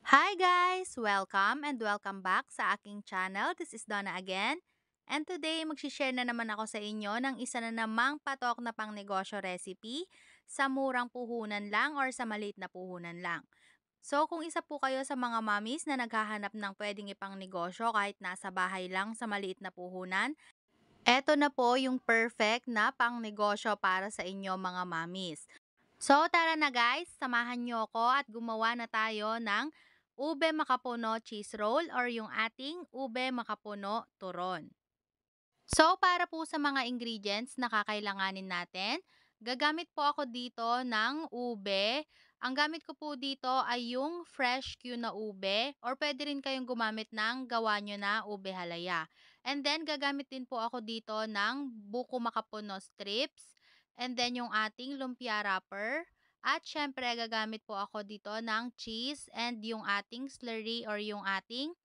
Hi guys! Welcome back sa aking channel. This is Donna again. And today, magsishare na naman ako sa inyo ng isa na namang patok na pangnegosyo recipe sa murang puhunan lang or sa maliit na puhunan lang. So, kung isa po kayo sa mga mommies na naghahanap ng pwedeng ipang negosyo kahit nasa bahay lang sa maliit na puhunan, eto na po yung perfect na pangnegosyo para sa inyo mga mommies. So, tara na guys, samahan nyo ako at gumawa na tayo ng ube makapuno cheese roll or yung ating ube makapuno turon. So, para po sa mga ingredients na kakailanganin natin, gagamit po ako dito ng ube. Ang gamit ko po dito ay yung fresh Q na ube or pwede rin kayong gumamit ng gawa nyo na ube halaya. And then, gagamit din po ako dito ng buko makapuno strips and then yung ating lumpia wrapper. At syempre, gagamit po ako dito ng cheese and yung ating slurry or yung ating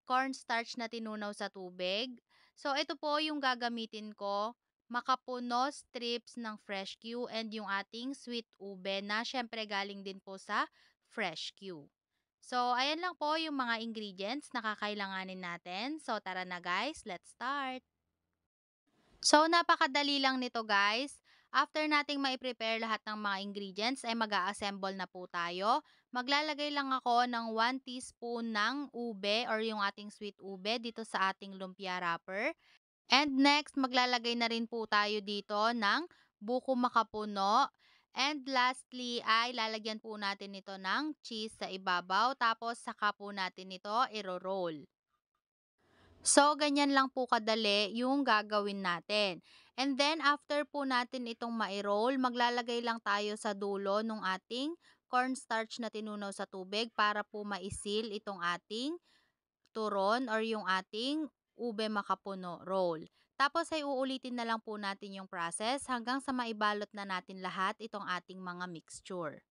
cornstarch na tinunaw sa tubig. So, ito po yung gagamitin ko. Makapuno strips ng fresh Q and yung ating sweet ube na syempre galing din po sa fresh Q. So, ayan lang po yung mga ingredients na kakailanganin natin. So, tara na guys, let's start! So, napakadali lang nito guys. After nating mai-prepare lahat ng mga ingredients, ay mag-a-assemble na po tayo. Maglalagay lang ako ng 1 teaspoon ng ube or yung ating sweet ube dito sa ating lumpia wrapper. And next, maglalagay na rin po tayo dito ng buko makapuno. And lastly, ay lalagyan po natin ito ng cheese sa ibabaw. Tapos, saka po natin ito iro-roll. So, ganyan lang po kadali yung gagawin natin. And then, after po natin itong ma-roll, maglalagay lang tayo sa dulo ng ating cornstarch na tinunaw sa tubig para po maisil itong ating turon or yung ating ube makapuno roll. Tapos ay uulitin na lang po natin yung process hanggang sa maibalot na natin lahat itong ating mga mixture.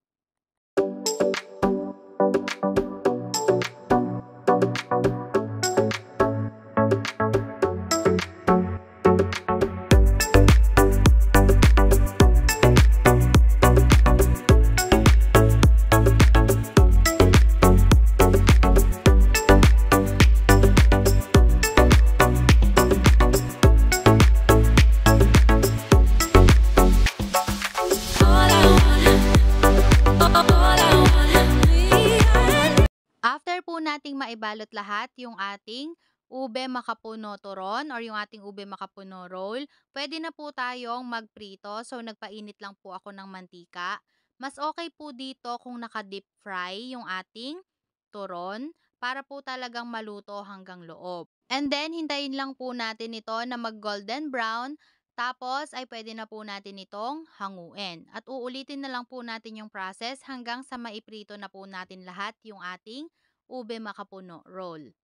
After po nating maibalot lahat yung ating ube makapuno turon or yung ating ube makapuno roll, pwede na po tayong magprito. So, nagpainit lang po ako ng mantika. Mas okay po dito kung naka-deep fry yung ating turon para po talagang maluto hanggang loob. And then, hintayin lang po natin ito na mag-golden brown. Tapos, ay pwede na po natin itong hanguin. At uulitin na lang po natin yung process hanggang sa maiprito na po natin lahat yung ating ube makapuno roll.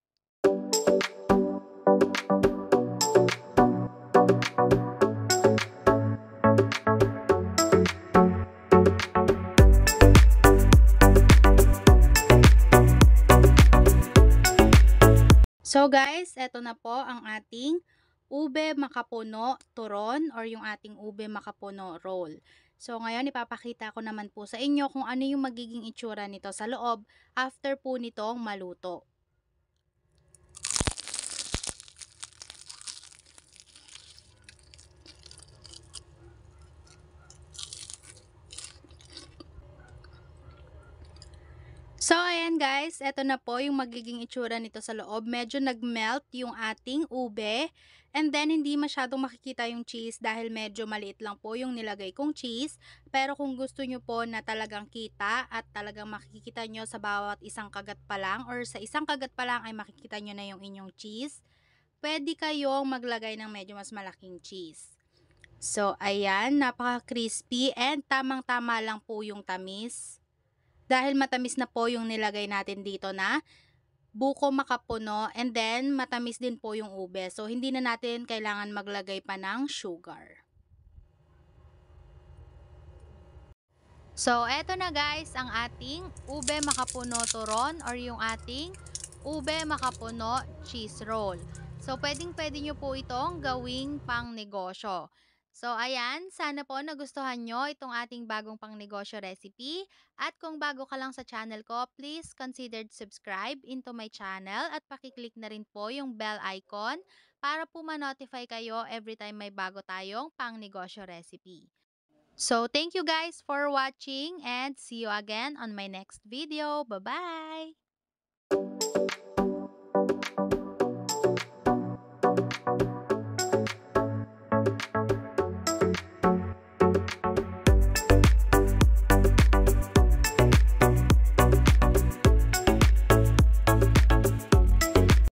So guys, eto na po ang ating ube makapuno turon or yung ating ube makapuno roll. So ngayon ipapakita ko naman po sa inyo kung ano yung magiging itsura nito sa loob after po nitong maluto. So, ayan guys, eto na po yung magiging itsura nito sa loob. Medyo nag-melt yung ating ube. And then, hindi masyadong makikita yung cheese dahil medyo maliit lang po yung nilagay kong cheese. Pero kung gusto nyo po na talagang kita at talagang makikita nyo sa bawat isang kagat pa lang or sa isang kagat pa lang ay makikita nyo na yung inyong cheese, pwede kayong maglagay ng medyo mas malaking cheese. So, ayan, napaka-crispy and tamang-tama lang po yung tamis. Dahil matamis na po yung nilagay natin dito na buko makapuno and then matamis din po yung ube. So, hindi na natin kailangan maglagay pa ng sugar. So, eto na guys ang ating ube makapuno turon or yung ating ube makapuno cheese roll. So, pwedeng-pwede nyo po itong gawing pang negosyo. So ayan, sana po nagustuhan nyo itong ating bagong pangnegosyo recipe. At kung bago ka lang sa channel ko, please consider to subscribe into my channel at pakiclick na rin po yung bell icon para po ma-notify kayo every time may bago tayong pangnegosyo recipe. So thank you guys for watching and see you again on my next video. Bye-bye!